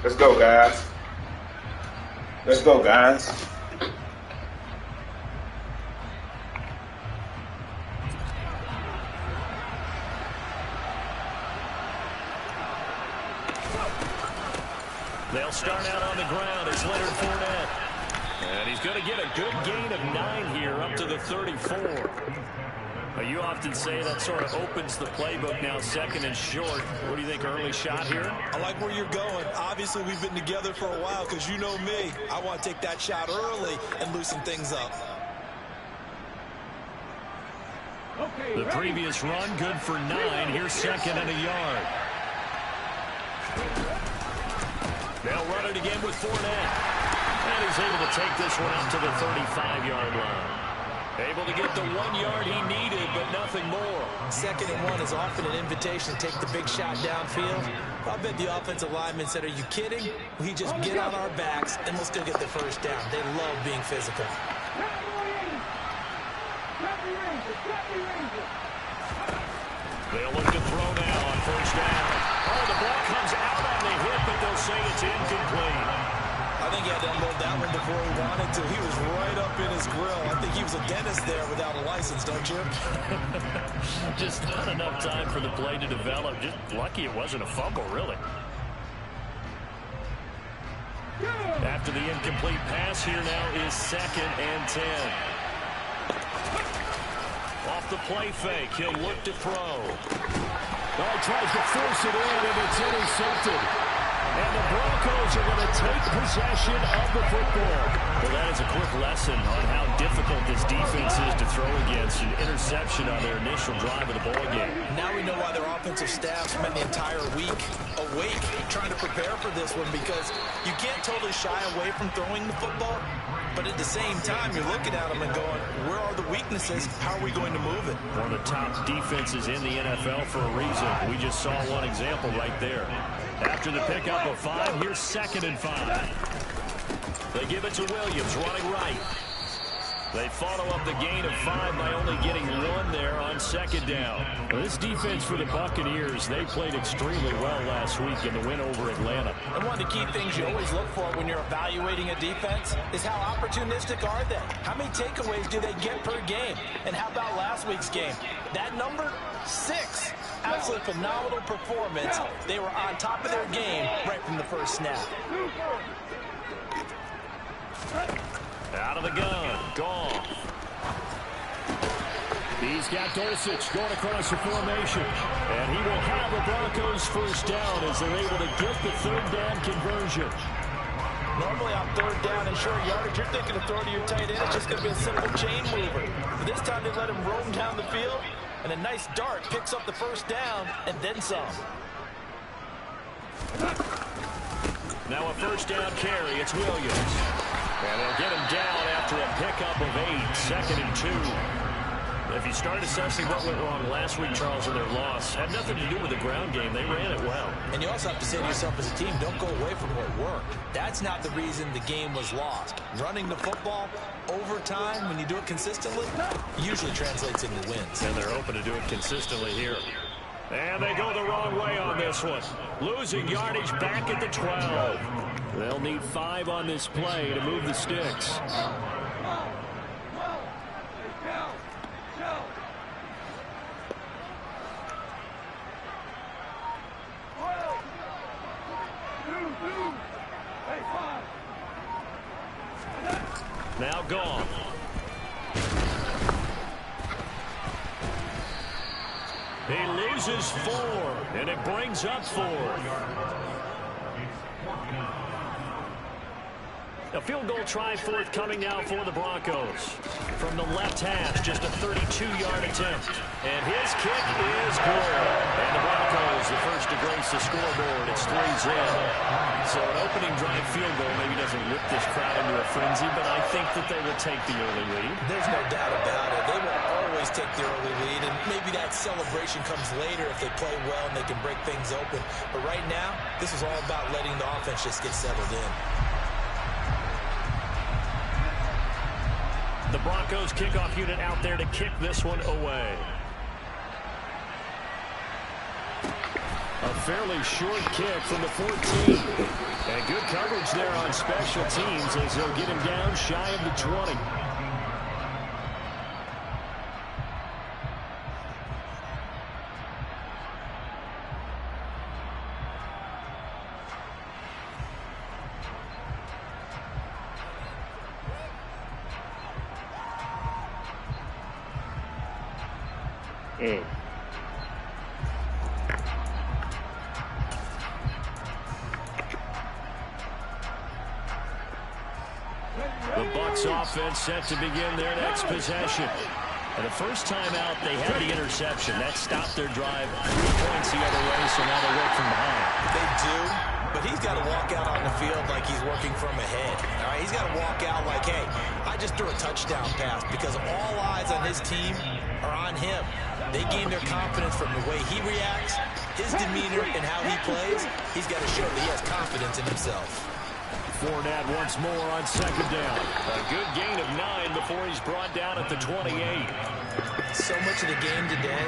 Let's go, guys. Let's go, guys. They'll start out on the ground. It's Leonard Fournette. And he's going to get a good gain of 9 here up to the 34. You often say that sort of opens the playbook now, second and short. What do you think, early shot here? I like where you're going. Obviously, we've been together for a while because you know me. I want to take that shot early and loosen things up. The previous run, good for 9. Here's second and a yard. They'll run it again with Fournette. And he's able to take this one up to the 35-yard line. Able to get the 1 yard he needed, but nothing more. Second and 1 is often an invitation to take the big shot downfield. I bet the offensive lineman said, are you kidding? We just get on our backs and let's go get the first down. They love being physical. They'll look to throw now on first down. Oh, the ball comes out on the hit, but they'll say it's incomplete. I think he had to unload that one before he wanted to. He was right up in his grill. I think he was a dentist there without a license, don't you? Just not enough time for the play to develop. Just lucky it wasn't a fumble, really. After the incomplete pass, here now is second and 10. Off the play fake, he'll look to throw. Oh, tries to force it in, and it's intercepted. And the Broncos are going to take possession of the football. Well, that is a quick lesson on how difficult this defense is to throw against. An interception on their initial drive of the ball game. Now we know why their offensive staff spent the entire week awake trying to prepare for this one, because you can't totally shy away from throwing the football. But at the same time, you're looking at them and going, where are the weaknesses? How are we going to move it? One of the top defenses in the NFL for a reason. We just saw one example right there. After the pickup of 5, here's second and 5. They give it to Williams, running right. They follow up the gain of 5 by only getting 1 there on second down. Well, this defense for the Buccaneers, they played extremely well last week in the win over Atlanta. And one of the key things you always look for when you're evaluating a defense is how opportunistic are they? How many takeaways do they get per game? And how about last week's game? That number, 6. Absolutely phenomenal performance. They were on top of their game right from the first snap. Out of the gun, Goff. He's got Dulcich going across the formation. And he will have the Broncos first down as they're able to get the third down conversion. Normally on third down and short yardage, you're thinking of throw to your tight end. It's just going to be a simple chain mover. But this time they let him roam down the field. And a nice dart picks up the first down and then some. Now a first down carry. It's Williams. And they'll get him down after a pickup of 8. Second and 2. If you start assessing what went wrong last week, Charles, in their loss, had nothing to do with the ground game. They ran it well. And you also have to say to yourself as a team, don't go away from what worked. That's not the reason the game was lost. Running the football over time, when you do it consistently, usually translates into wins. And they're open to do it consistently here. And they go the wrong way on this one. Losing yardage back at the 12. They'll need 5 on this play to move the sticks. Now gone. He loses 4, and it brings up 4. A field goal try forthcoming now for the Broncos. From the left hash, just a 32-yard attempt. And his kick is good. And the Broncos, the first to grace the scoreboard. It's 3-0. So an opening drive field goal maybe doesn't whip this crowd into a frenzy, but I think that they will take the early lead. There's no doubt about it. They will always take the early lead, and maybe that celebration comes later if they play well and they can break things open. But right now, this is all about letting the offense just get settled in. The Broncos kickoff unit out there to kick this one away. A fairly short kick from the 14. And good coverage there on special teams as they'll get him down shy of the 20. The Bucs offense set to begin their next possession. And the first time out, they had the interception. That stopped their drive 3 points the other way, so now they work from behind. They do, but he's got to walk out on the field like he's working from ahead. All right, he's got to walk out like, hey, I just threw a touchdown pass because all eyes on his team are on him. They gain their confidence from the way he reacts, his demeanor, and how he plays. He's got to show that he has confidence in himself. Fournette once more on second down. A good gain of 9 before he's brought down at the 28. So much of the game today,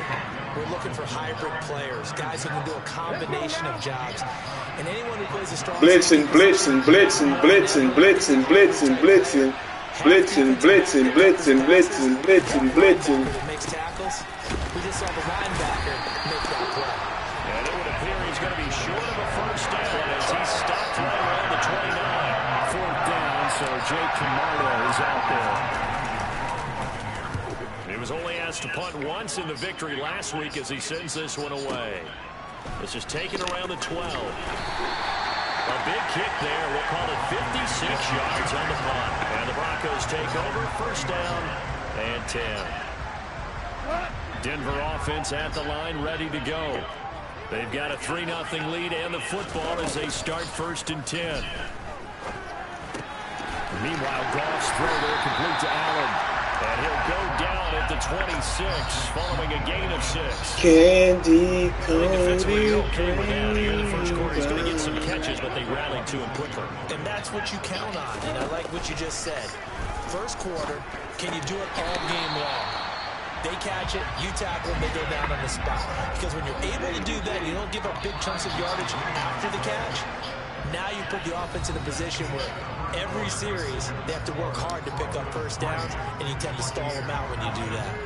we're looking for hybrid players, guys who can do a combination of jobs. And anyone who plays a strong... Blitzing, blitzing, blitzing, blitzing, blitzing, blitzing, blitzing, blitzing, blitzing, blitzing, blitzing, blitzing, blitzing. Makes tackles. We just saw the linebacker make that play. And it would appear he's going to be short of a first down as he's stopped right around the 29. Fourth down, so Jake Camargo is out there. He was only asked to punt once in the victory last week as he sends this one away. This is taken around the 12. A big kick there. We'll call it 56 yards on the punt. And the Broncos take over. First down and 10. Denver offense at the line, ready to go. They've got a 3-0 lead and the football as they start first and 10. Meanwhile, Goff's throw there complete to Allen. And he'll go down at the 26 following a gain of 6. Candy, Koby, okay with that here. The first quarter, he's going to get some catches, but they rallied to him quickly. And that's what you count on, and I like what you just said. First quarter, can you do it all game long? They catch it, you tackle them, they go down on the spot. Because when you're able to do that, you don't give up big chunks of yardage after the catch. Now you put the offense in a position where every series they have to work hard to pick up first downs, and you tend to stall them out when you do that.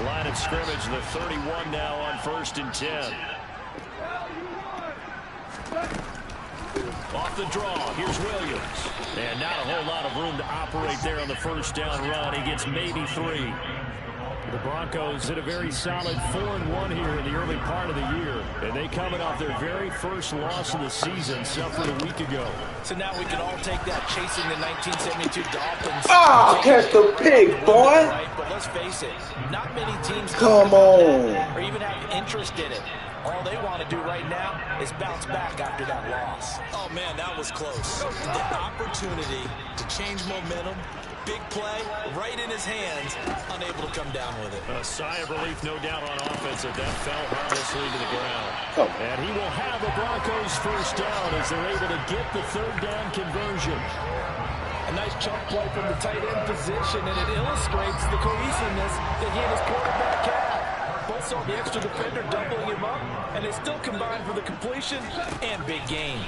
Line of scrimmage, the 31 now on first and 10. Off the draw, here's Williams. And not a whole lot of room to operate there on the first down run. He gets maybe 3. The Broncos hit a very solid 4-1 here in the early part of the year. And they coming off their very first loss of the season, suffered a week ago. So now we can all take that chasing the 1972 Dolphins. Ah, catch the pig, boy. Right, but let's face it, not many teams Come on. or even have interest in it. All they want to do right now is bounce back after that loss. Oh, man, that was close. The opportunity to change momentum, big play, right in his hands, unable to come down with it. A sigh of relief, no doubt, on offense that fell harmlessly to the ground. And he will have the Broncos first down as they're able to get the third down conversion. A nice chunk play from the tight end position, and it illustrates the cohesiveness that he and his quarterback have. Both saw the extra defender doubling him up, and they still combined for the completion and big gain.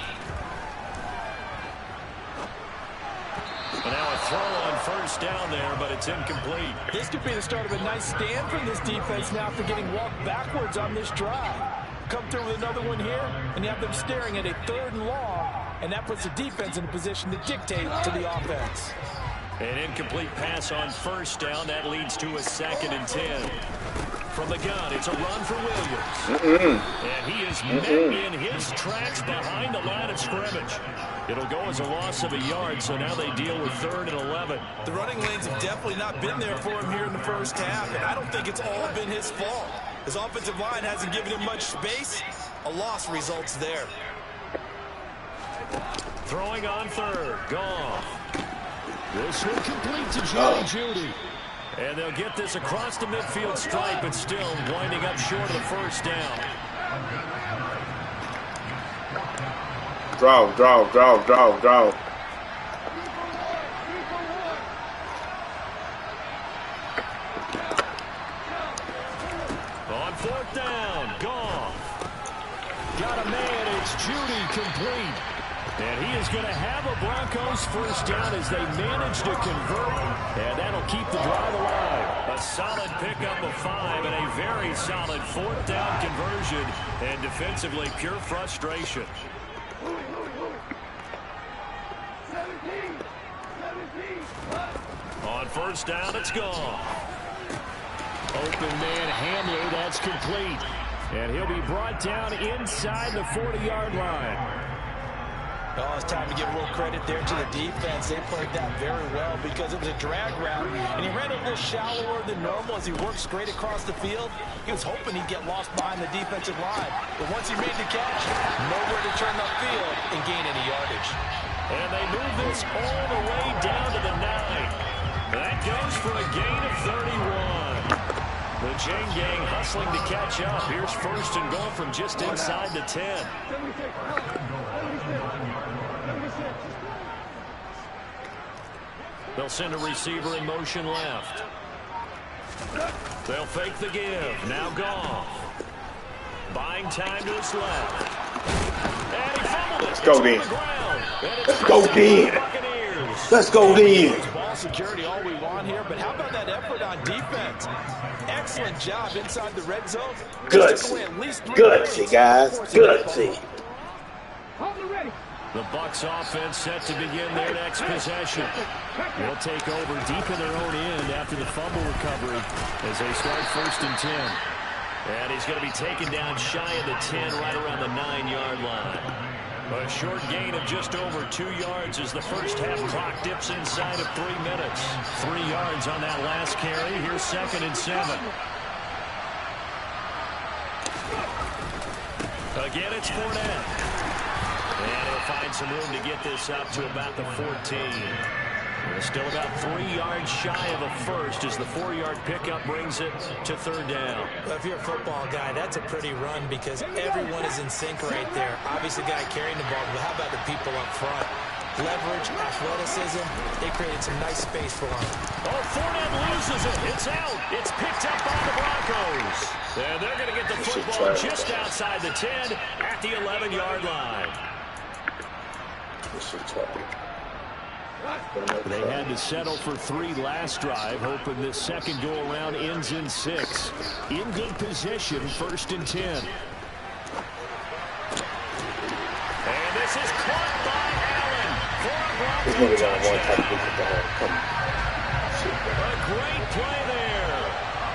And now a throw on first down there, but it's incomplete. This could be the start of a nice stand from this defense now after getting walked backwards on this drive. Come through with another one here, and you have them staring at a 3rd and long, and that puts the defense in a position to dictate to the offense. An incomplete pass on first down. That leads to a 2nd and 10. From the gun, it's a run for Williams. And he is met in his tracks behind the line of scrimmage. It'll go as a loss of a yard, so now they deal with 3rd and 11. The running lanes have definitely not been there for him here in the first half, and I don't think it's all been his fault. His offensive line hasn't given him much space. A loss results there. Throwing on 3rd. Goff. This one complete to Jerry Jeudy. And they'll get this across the midfield stripe, but still winding up short of the first down. Draw. got a man. It's Judy complete. And he is going to have a Broncos first down as they manage to convert. And that'll keep the drive alive. A solid pickup of 5 and a very solid 4th down conversion. And defensively, pure frustration. On first down, it's gone. Open man Hamler, that's complete. And he'll be brought down inside the 40-yard line. Oh, it's time to give a little credit there to the defense. They played that very well because it was a drag route, and he ran a little shallower than normal as he worked straight across the field. He was hoping he'd get lost behind the defensive line. But once he made the catch, nowhere to turn upfield and gain any yardage. And they move this all the way down to the 9. That goes for a gain of 31. The chain gang hustling to catch up. Here's first and goal from just inside the 10. They'll send a receiver in motion left. They'll fake the give. Now Goff. Buying time to his left. And he fumbled it. Let's go then. Let's go then. Let's go then. Ball security all we want here, but how about that effort on defense? Excellent job inside the red zone. Gutsy, guys. Gutsy. The Bucs offense set to begin their next possession. They'll take over deep in their own end after the fumble recovery as they start first and 10. And he's going to be taken down shy of the 10 right around the 9-yard line. A short gain of just over 2 yards as the first half clock dips inside of 3 minutes. 3 yards on that last carry. Here's second and 7. Again, it's Fournette. And he'll find some room to get this up to about the 14. They're still about 3 yards shy of a first as the 4-yard pickup brings it to third down. Well, if you're a football guy, that's a pretty run because everyone is in sync right there. Obviously, the guy carrying the ball, but how about the people up front? Leverage, athleticism, they created some nice space for him. Oh, Fournette loses it. It's out. It's picked up by the Broncos. And they're going to get the football just outside the 10 at the 11-yard line. They had to settle for 3 last drive, hoping this second go-around ends in 6. In good position, first and 10. And this is caught by Allen for a Bronco touchdown. A great play there.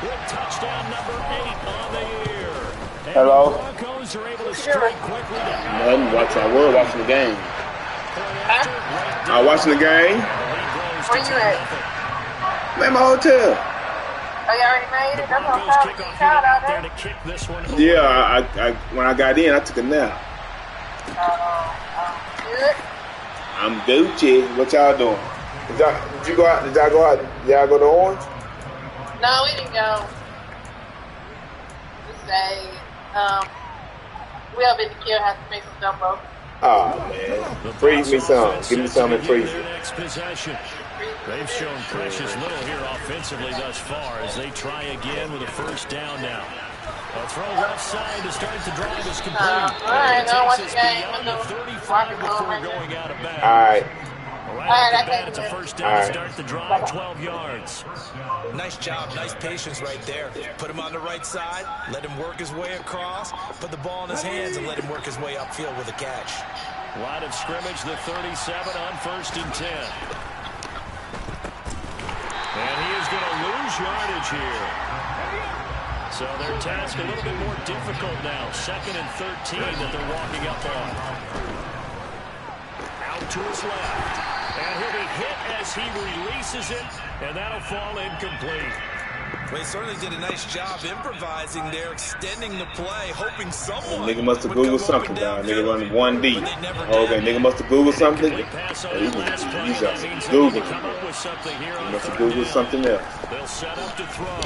With touchdown number 8 on the year. And hello. The Broncos are able to strike quickly down. Nothing watching. I was watching the game. I was watching the game. Where you at? I'm at my hotel. Oh, you already made it? That's what I'm talking. Yeah, when I got in, I took a nap. Good. I'm Gucci. What y'all doing? Did you go out? Did y'all go out? Y'all go to Orange? No, we didn't go. Just say, we have been to kill, have to make some gumbo. Oh, man. Freeze me some. Give me some and freeze it. They've shown precious little here offensively thus far as they try again with a first down now. A throw left side to start the drive is complete. All right, no, what's the game? Beyond the 35 before going out of bounds. All right. Right off the bat, it's a first down to start the drive, 12 yards. Nice job, nice patience right there. Put him on the right side, let him work his way across, put the ball in his hands, and let him work his way upfield with a catch. Line of scrimmage, the 37 on first and 10. And he is going to lose yardage here. So their task a little bit more difficult now. Second and 13 that they're walking up on. Out to his left. And he'll be hit as he releases it, and that'll fall incomplete. Well, he certainly did a nice job improvising there, extending the play, hoping someone Nigga must have Googled something down. Nigga running 1D. Okay, nigga must have Googled something. He's just Googled. He must have Googled something else. They'll set up to throw.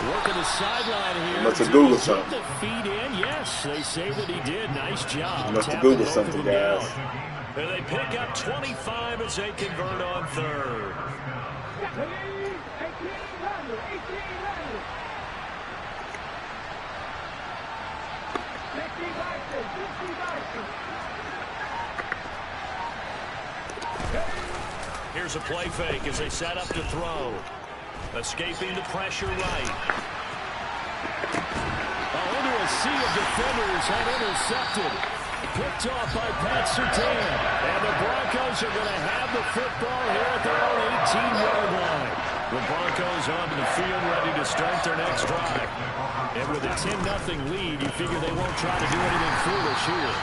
Look at the sideline here. He must have Googled something. The feed in. Yes, they say that he did. Nice job. He must have Googled something, guys. And they pick up 25 as they convert on third. Here's a play fake as they set up to throw. Escaping the pressure right. Into a sea of defenders and intercepted. Picked off by Pat Surtain. And the Broncos are going to have the football here at their own 18-yard line. The Broncos onto the field ready to start their next drive. And with a 10-0 lead, you figure they won't try to do anything foolish here.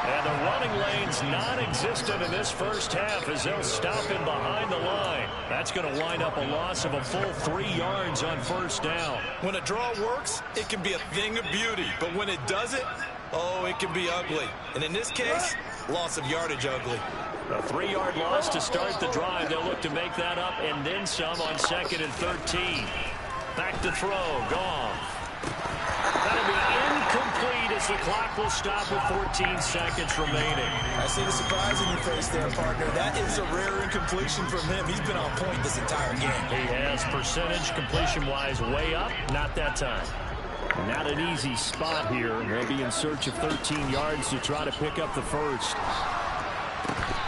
And the running lane's non-existent in this first half as they'll stop him behind the line. That's going to wind up a loss of a full 3 yards on first down. When a draw works, it can be a thing of beauty. But when it doesn't, oh, it can be ugly. And in this case, loss of yardage ugly. A 3-yard loss to start the drive. They'll look to make that up and then some on 2nd and 13. Back to throw. Goff. That'll be incomplete as the clock will stop with 14 seconds remaining. I see the surprise in your face there, partner. That is a rare incompletion from him. He's been on point this entire game. He has percentage completion-wise way up. Not that time. Not an easy spot here. They'll be in search of 13 yards to try to pick up the first.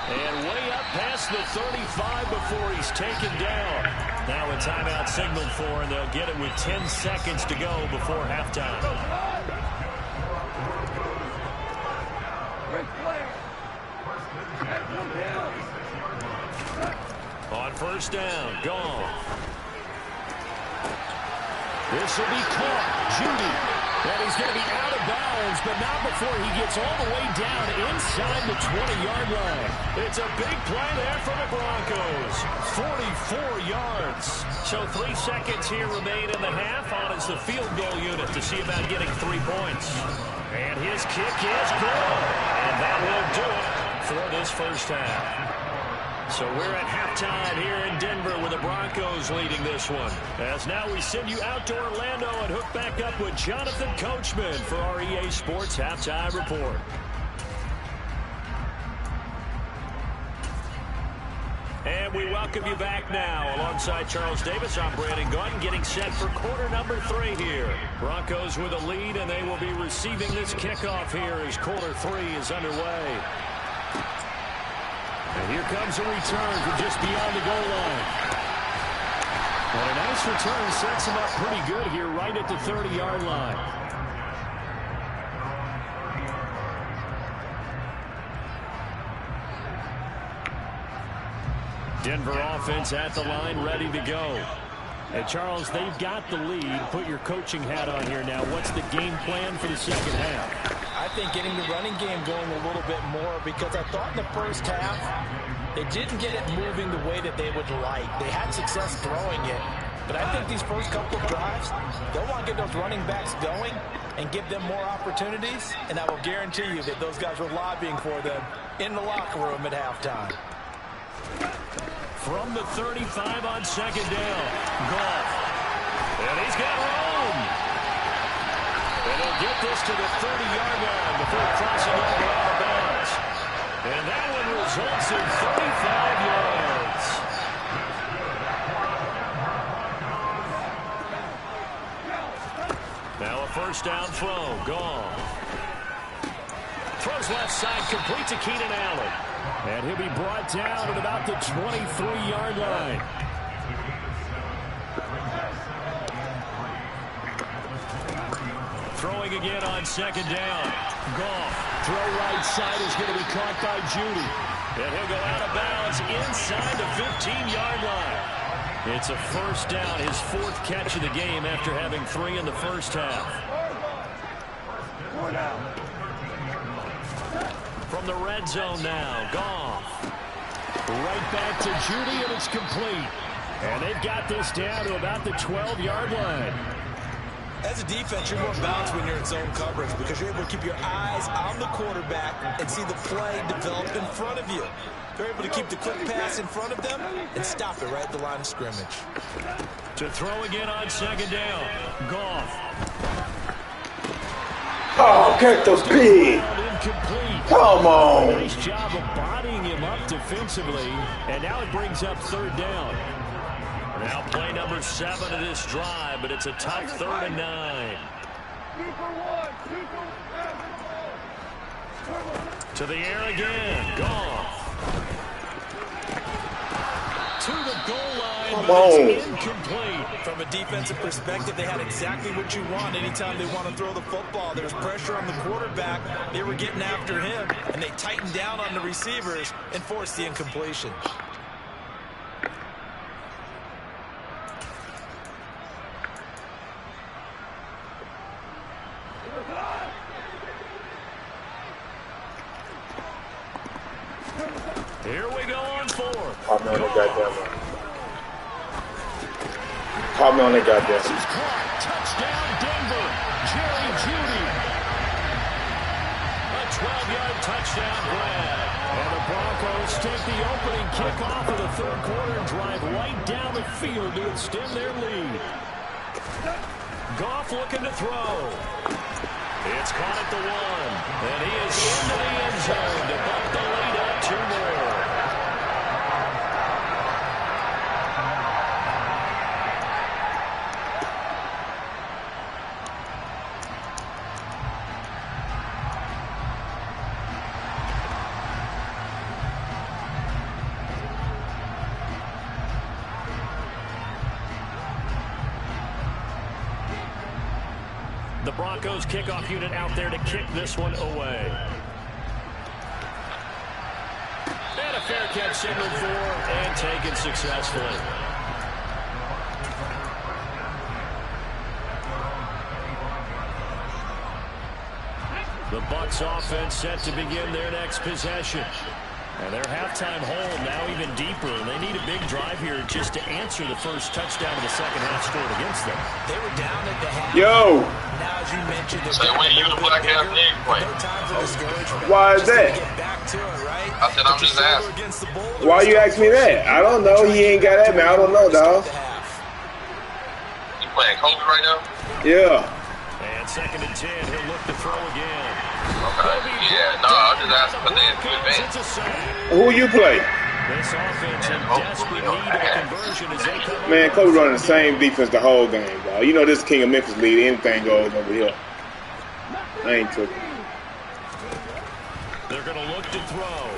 And way up past the 35 before he's taken down. Now a timeout signaled for, and they'll get it with 10 seconds to go before halftime. On first down, gone. This will be caught. Judy. And he's going to be out of bounds, but not before he gets all the way down inside the 20-yard line. It's a big play there for the Broncos. 44 yards. So 3 seconds here remain in the half on as the field goal unit to see about getting 3 points. And his kick is good. And that will do it for this first half. So we're at halftime here in Denver with the Broncos leading this one. As now we send you out to Orlando and hook back up with Jonathan Coachman for our EA Sports Halftime Report. And we welcome you back now. Alongside Charles Davis, I'm Brandon Gordon, getting set for quarter number 3 here. Broncos with a lead, and they will be receiving this kickoff here as quarter 3 is underway. And here comes a return from just beyond the goal line. And a nice return sets him up pretty good here right at the 30-yard line. Denver offense at the line, ready to go. And Charles, they've got the lead. Put your coaching hat on here now. What's the game plan for the second half? I think getting the running game going a little bit more, because I thought in the first half they didn't get it moving the way that they would like. They had success throwing it, but I think these first couple of drives, they'll want to get those running backs going and give them more opportunities, and I will guarantee you that those guys were lobbying for them in the locker room at halftime. From the 35 on second down, Goff. And he's got room. And he'll get this to the 30-yard line before crossing over out of bounds. And that one results in 35 yards. Now a first down throw. Goff. Throws left side, complete to Keenan Allen. And he'll be brought down at about the 23-yard line. Throwing again on second down. Goff. Throw right side is going to be caught by Judy. And he'll go out of bounds inside the 15-yard line. It's a first down, his 4th catch of the game after having 3 in the first half. From the red zone now, Goff. Right back to Judy, and it's complete. And they've got this down to about the 12-yard line. As a defense, you're more balanced when you're in zone coverage because you're able to keep your eyes on the quarterback and see the play develop in front of you. They're able to keep the quick pass in front of them and stop it right at the line of scrimmage. To throw again on second down, Goff. Oh, get the pig! Come on! Nice job of bodying him up defensively, and now it brings up 3rd down. Now play number 7 of this drive, but it's a tough 3rd and 9. To the air again. Goff. To the goal line. Come but on. it's incomplete. From a defensive perspective, they had exactly what you want anytime they want to throw the football. There's pressure on the quarterback. They were getting after him, and they tightened down on the receivers and forced the incompletion. Here we go on fourth. Caught me on the goddamn one. Caught me on the goddamn. This is caught. Touchdown, Denver. Jerry Jeudy. A 12-yard touchdown grab. And the Broncos take the opening kickoff of the third quarter and drive right down the field to extend their lead. Goff looking to throw. It's caught at the 1. And he is into the end zone to bump the lead up 2 more. The Broncos kickoff unit out there to kick this one away. And a fair catch signaled for and taken successfully. The Bucs offense set to begin their next possession. And their halftime hole now even deeper. They need a big drive here just to answer the first touchdown of the second half scored against them. They were down at the half. Yo! Now, as you mentioned, Say, when you the black ass nigga play? no time for discouragement. Why is Just that? to get back to it, right? I said, I'm just asking. Against the Boulders. Why you ask me that? I don't know. He ain't got that, man. I don't know, dog. You playing Koby right now? Yeah. And second and 10, he'll look to throw again. Okay. Yeah, no, I was just asking because they had two advantage. Who you play? This offense in desperate need of a conversion as they come Man, Kobe running the same defense the whole game, dog. You know this King of Memphis lead. Anything goes over here. I ain't tripping. They're going to look to throw.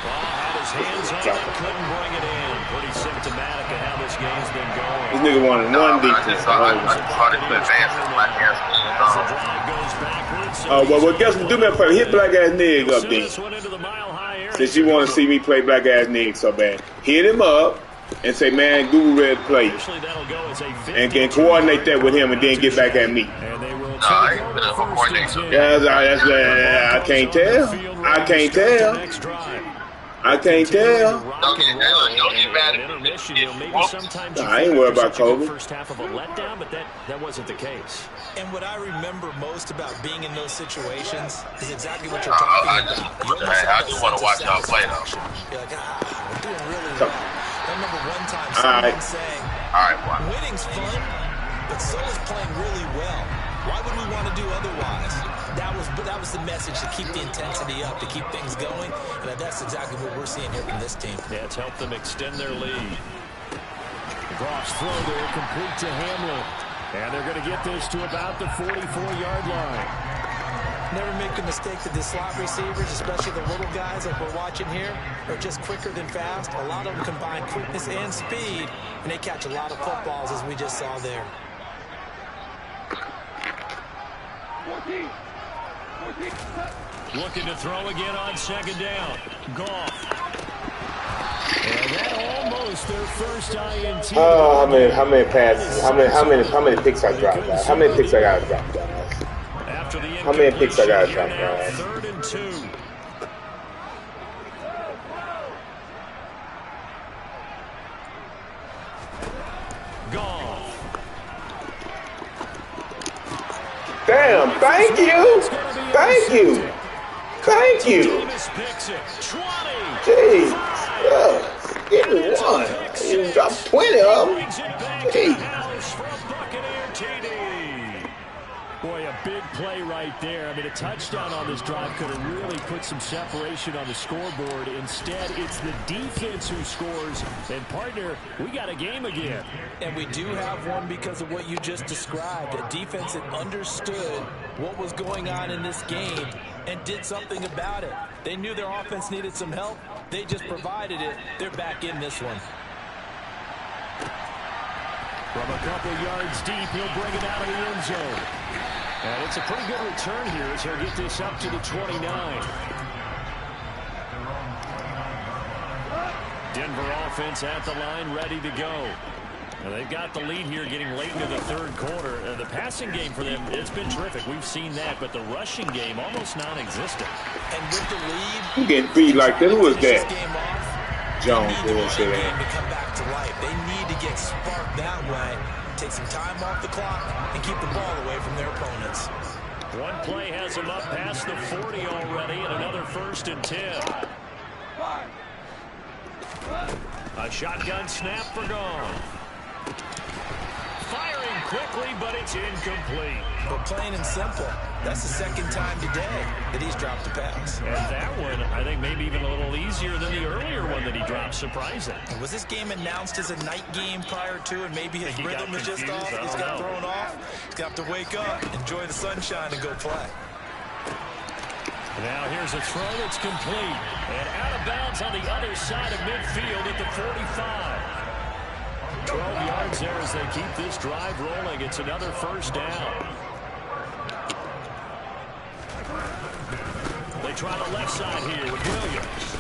Had his hands on it, couldn't bring it in. Pretty symptomatic of how this game's been going. This nigga wanted one defense. I just saw this advance in black ass As the drive goes backwards. Oh, well, guess what? Do me a favor. Hit black ass nigga up then. This one into the mile-high area. Since you want to see me play black ass nigga so bad, hit him up and say, man, Google ready to play. Actually, that'll go as a And can coordinate that with him and then get back at me. And they will I ain't been able to coordinate something. Yeah, I can't tell. I can't tell. I can't tell. Don't get mad at me. I ain't worried about Kobe. First half of a letdown, but that wasn't the case. And what I remember most about being in those situations is exactly what you're talking about. I just want to watch y'all play, though. You're like, we're doing really well. I remember one time someone saying, winning's fun, but so is playing really well. Why would we want to do otherwise? That was the message, to keep the intensity up, to keep things going, and that's exactly what we're seeing here from this team. Yeah, it's helped them extend their lead. Goff's throw there, complete to Hamlin. And they're going to get this to about the 44-yard line. Never make a mistake that the slot receivers, especially the little guys like we're watching here, are just quicker than fast. A lot of them combine quickness and speed, and they catch a lot of footballs, as we just saw there. Looking to throw again on second down. Goff. And that almost their first INT. Oh, how many passes? How many picks I dropped, guys? How many picks I gotta drop, guys? How many picks I gotta drop, guys? 3rd and 2. Goff. Damn, thank you. Thank you. Thank you. Jeez. Give me one. You dropped 20 of them. Jeez. Boy, a big play right there. I mean, a touchdown on this drive could have really put some separation on the scoreboard. Instead, it's the defense who scores. And, partner, we got a game again. And we do have one because of what you just described. A defense that understood what was going on in this game and did something about it. They knew their offense needed some help. They just provided it. They're back in this one. From a couple yards deep, he'll bring it out of the end zone. And it's a pretty good return here as he'll get this up to the 29. Denver offense at the line, ready to go. And they've got the lead here getting late into the third quarter. The passing game for them, it's been terrific. We've seen that, but the rushing game almost non-existent. And with the lead, you getting beat like this. Who was that? Jones. They need the game to come back to life. They need to get sparked that way, take some time off the clock, and keep the ball away from their opponents. One play has them up past the 40 already, and another 1st and 10. A shotgun snap for gone. Firing quickly, but it's incomplete. But plain and simple, that's the second time today that he's dropped a pass. And that one, I think, maybe even a little easier than the earlier one that he dropped. Surprising. And was this game announced as a night game prior to, and maybe his rhythm was just off? He's got thrown off. He's got to wake up, enjoy the sunshine, and go play. Now here's a throw that's complete. And out of bounds on the other side of midfield at the 45. 12 yards there as they keep this drive rolling. It's another 1st down. They try the left side here with Williams.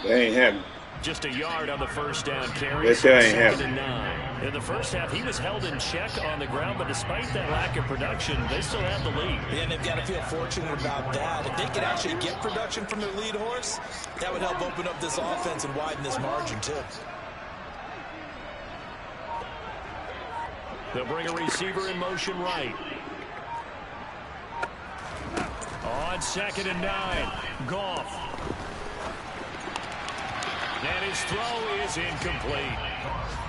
They ain't happening. Just a yard on the 1st down carry. That ain't happening. In the first half, he was held in check on the ground, but despite that lack of production, they still have the lead. Yeah, and they've got to feel fortunate about that. If they could actually get production from their lead horse, that would help open up this offense and widen this margin, too. They'll bring a receiver in motion right. On 2nd and 9, Goff. And his throw is incomplete.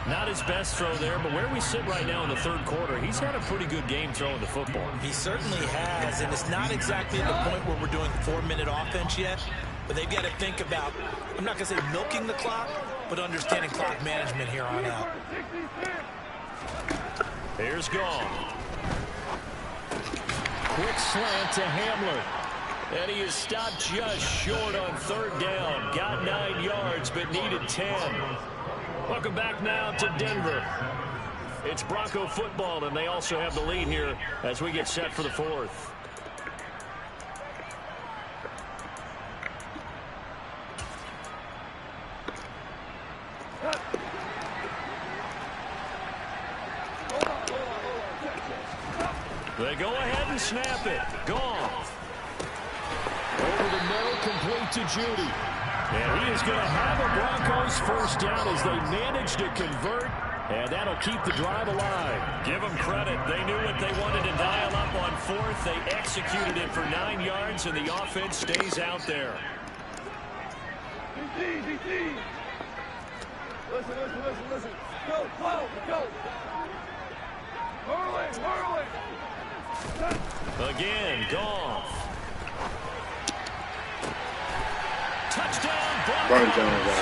Not his best throw there, but where we sit right now in the third quarter, he's had a pretty good game throwing the football. He certainly has, and it's not exactly at the point where we're doing 4-minute offense yet, but they've got to think about, I'm not going to say milking the clock, but understanding clock management here on out. Here's Goff. Quick slant to Hamler. And he is stopped just short on 3rd down. Got 9 yards, but needed 10. Welcome back now to Denver. It's Bronco football, and they also have the lead here as we get set for the 4th. They go ahead and snap it. Goff. Over the middle, complete to Judy. And he is going to have a Broncos 1st down as they manage to convert. And that'll keep the drive alive. Give them credit. They knew what they wanted to dial up on 4th. They executed it for 9 yards, and the offense stays out there. Listen. Go. Hurley. Again, Goff. Touchdown, Broncos.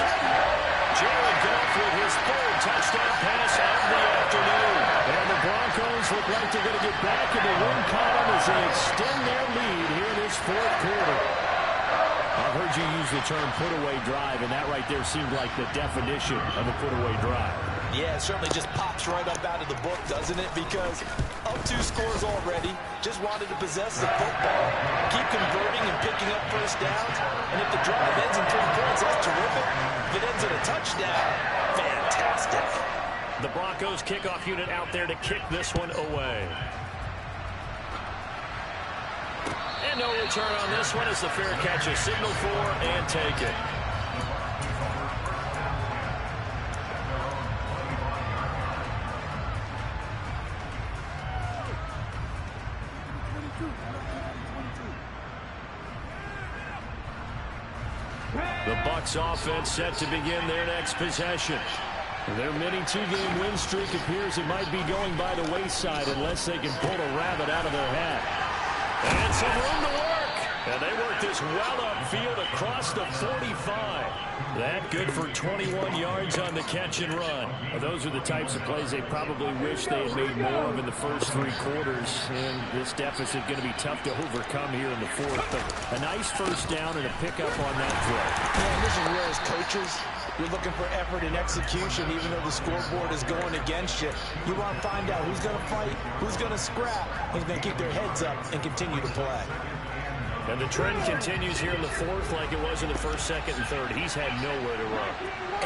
Jared Goff with his 3rd touchdown pass of the afternoon. And the Broncos look like they're going to get back in the win column as they extend their lead here in this 4th quarter. I've heard you use the term put-away drive, and that right there seemed like the definition of a put-away drive. Yeah, it certainly just pops right up out of the book, doesn't it? Because up 2 scores already, just wanted to possess the football, keep converting and picking up 1st downs. And if the drive ends in 3 points, that's terrific. If it ends in a touchdown, fantastic. The Broncos kickoff unit out there to kick this one away. And no return on this one as the fair catch is signaled for and taken. The Bucs offense set to begin their next possession. Their mini 2-game win streak appears it might be going by the wayside unless they can pull a rabbit out of their hat. And some room to work. And they work this well upfield across the 45. That good for 21 yards on the catch and run. Well, those are the types of plays they probably wish they had made more of in the first 3 quarters. And this deficit going to be tough to overcome here in the fourth. But a nice first down and a pickup on that throw. Yeah, and this is where as coaches, you're looking for effort and execution, even though the scoreboard is going against you. You want to find out who's going to fight, who's going to scrap, who's going to keep their heads up and continue to play. And the trend continues here in the fourth like it was in the first, second, and third. He's had nowhere to run.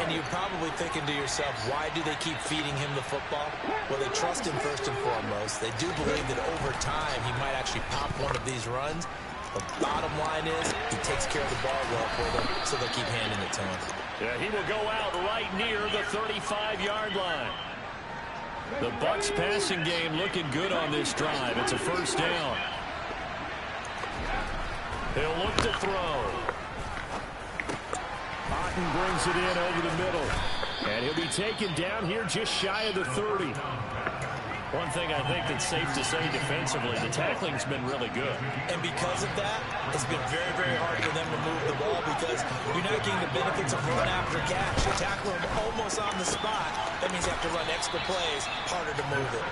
And you're probably thinking to yourself, why do they keep feeding him the football? Well, they trust him first and foremost. They do believe that over time he might actually pop one of these runs. The bottom line is he takes care of the ball well for them, so they keep handing it to him. Yeah, he will go out right near the 35-yard line. The Bucs passing game looking good on this drive. It's a first down. He'll look to throw. Otten brings it in over the middle. And he'll be taken down here just shy of the 30. One thing I think that's safe to say defensively, the tackling's been really good. And because of that, it's been very, very hard for them to move the ball because you're not getting the benefits of run after catch. You tackle them almost on the spot. That means you have to run extra plays, harder to move it.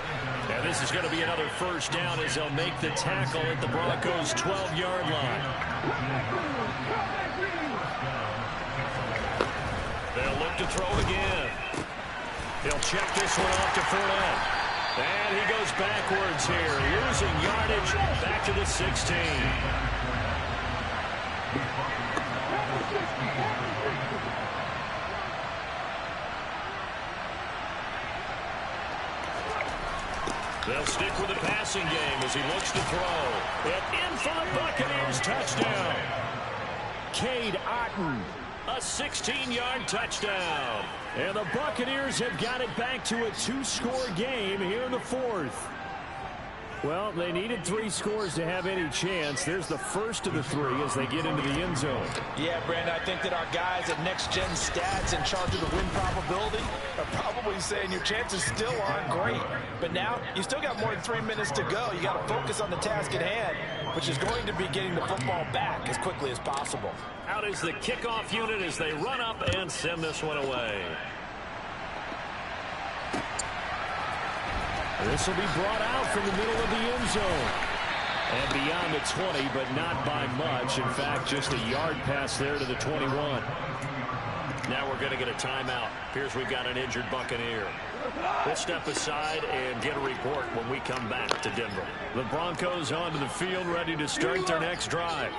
And this is going to be another first down as they'll make the tackle at the Broncos' 12-yard line. They'll look to throw again. He'll check this one off to Fournette. And he goes backwards here, losing yardage back to the 16. They'll stick with the passing game as he looks to throw. And in for the Buccaneers touchdown. Cade Otten. A 16-yard touchdown. And the Buccaneers have got it back to a 2-score game here in the fourth. Well, they needed 3 scores to have any chance. There's the first of the 3 as they get into the end zone. Yeah, Brandon, I think that our guys at Next Gen Stats in charge of the win probability are probably saying your chances still aren't great. But now, you still got more than 3 minutes to go. You got to focus on the task at hand, which is going to be getting the football back as quickly as possible. Out is the kickoff unit as they run up and send this one away. This will be brought out from the middle of the end zone. And beyond the 20, but not by much. In fact, just a yard pass there to the 21. Now we're going to get a timeout. Appears we've got an injured Buccaneer. We'll step aside and get a report when we come back to Denver. The Broncos onto the field, ready to start their next drive.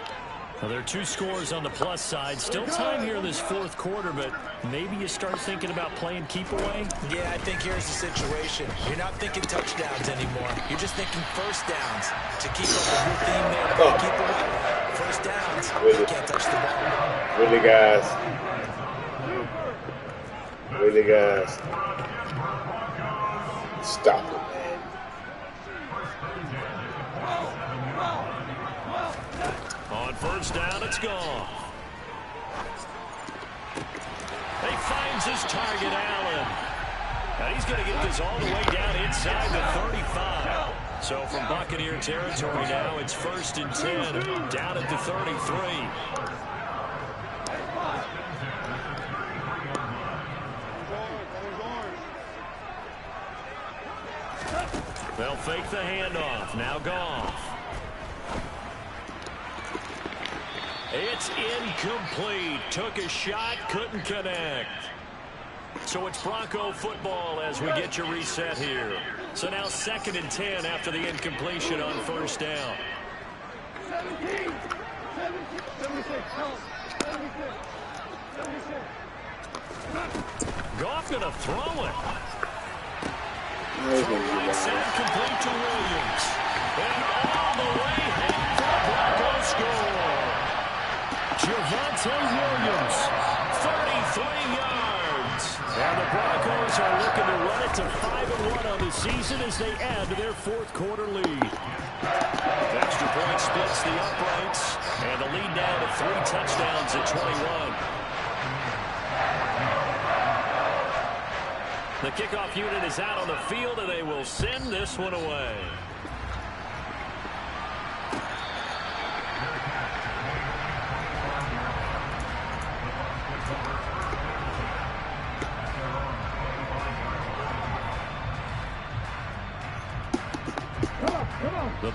Well, there are 2 scores on the plus side. Still time here in this fourth quarter, but maybe you start thinking about playing keep away? Yeah, I think here's the situation. You're not thinking touchdowns anymore. You're just thinking first downs to keep up with your theme there to keep away. First downs, you can't touch the ball. Really, guys. Really, guys. Stop it, man. On first down, it's gone. He finds his target, Allen. And he's going to get this all the way down inside the 35. So from Buccaneer territory now, it's 1st and 10, down at the 33. They'll fake the handoff. Now Goff. It's incomplete. Took a shot, couldn't connect. So it's Bronco football as we get your reset here. So now 2nd and 10 after the incompletion on first down. 76. Goff gonna throw it. Right side complete to Williams. And all the way home for the Bronco score. Javonte Williams, 33 yards. And the Broncos are looking to run it to 5-1 on the season as they add to their fourth quarter lead. Extra point splits the uprights. And the lead now to 3 touchdowns at 21. The kickoff unit is out on the field, and they will send this one away.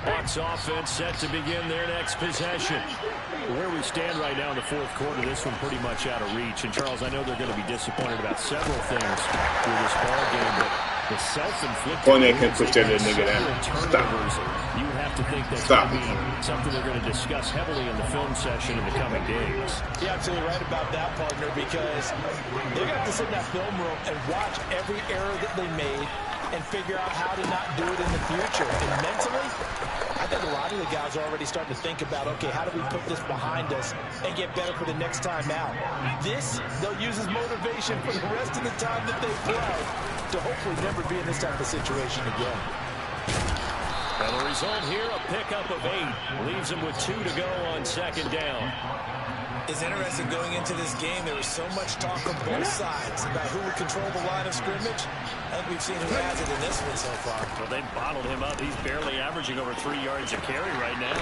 Bucs offense set to begin their next possession. Where we stand right now in the fourth quarter, this one pretty much out of reach. And, Charles, I know they're going to be disappointed about several things with this ball game, but the self-inflicted can push that little nigga down. turnovers, you would have to think that's going to be something they're going to discuss heavily in the film session in the coming days. You're absolutely right about that, partner, because they're going to have to sit in that film room and watch every error that they made and figure out how to not do it in the future. And mentally, I think a lot of the guys are already starting to think about, okay, how do we put this behind us and get better for the next time out? This, they'll use as motivation for the rest of the time that they play to hopefully never be in this type of situation again. And the result here, a pickup of 8. Leaves them with 2 to go on second down. It's interesting going into this game. There was so much talk on both sides about who would control the line of scrimmage. I think we've seen who has it in this one so far. Well, they bottled him up. He's barely averaging over 3 yards a carry right now.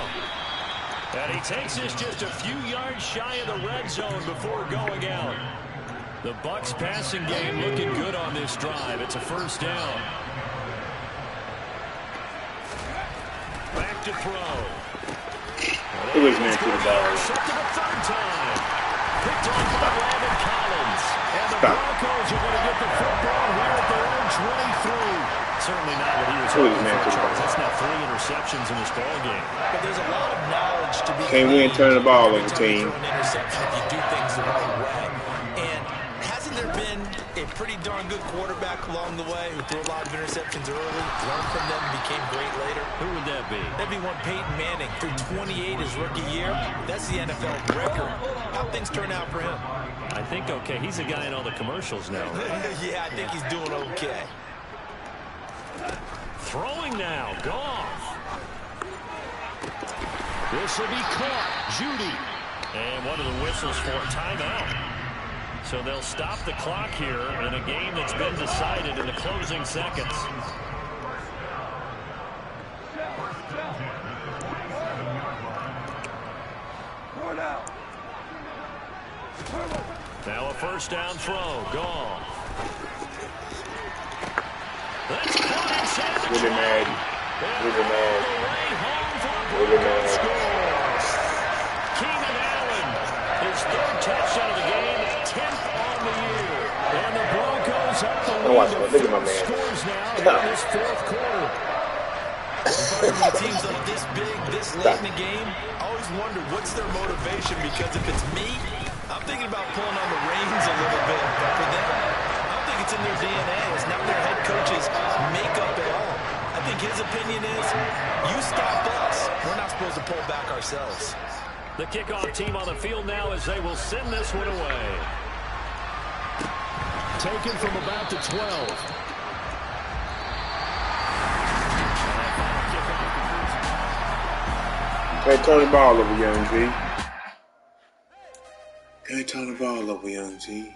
And he takes this just a few yards shy of the red zone before going out. The Bucs passing game looking good on this drive. It's a first down. Back to throw. It was meant to the ball. Third time. Picked off by Landon Collins. And the Broncos are going to get the football here at their own 23. Certainly not what he was hoping for, Charles. That's now 3 interceptions in this ball game. But there's a lot of knowledge to be can't win turning the ball over, team. Interception if you do things the right way. And hasn't there been a pretty darn good quarterback along the way who threw a lot of interceptions early, learned from them, and became great later? Who would that be? That'd be one Peyton Manning. Threw 28 his rookie year. That's the NFL record. How'd things turn out for him? I think okay. He's a guy in all the commercials now. Yeah, I think he's doing okay. Throwing now. Goff. This will be caught. Judy. And one of the whistles for a timeout. So they'll stop the clock here in a game that's been decided in the closing seconds. Now a first down throw. Goff. That's caught inside the Really mad. Really mad. Really mad. Keenan Allen, his 3rd touchdown of the game, 10th on the year. And the Broncos have the lead. Look at my man. Scores now in this 4th quarter. The teams up this big, this late in the game, I always wonder what's their motivation, because if it's me, I'm thinking about pulling on the reins a little bit. But for them, I don't think it's in their DNA. It's not their head coach's makeup at all. I think his opinion is, you stop us. We're not supposed to pull back ourselves. The kickoff team on the field now as they will send this one away. Taken from about the 12. Can't turn the ball over, Young G. Can't turn the ball over, Young G.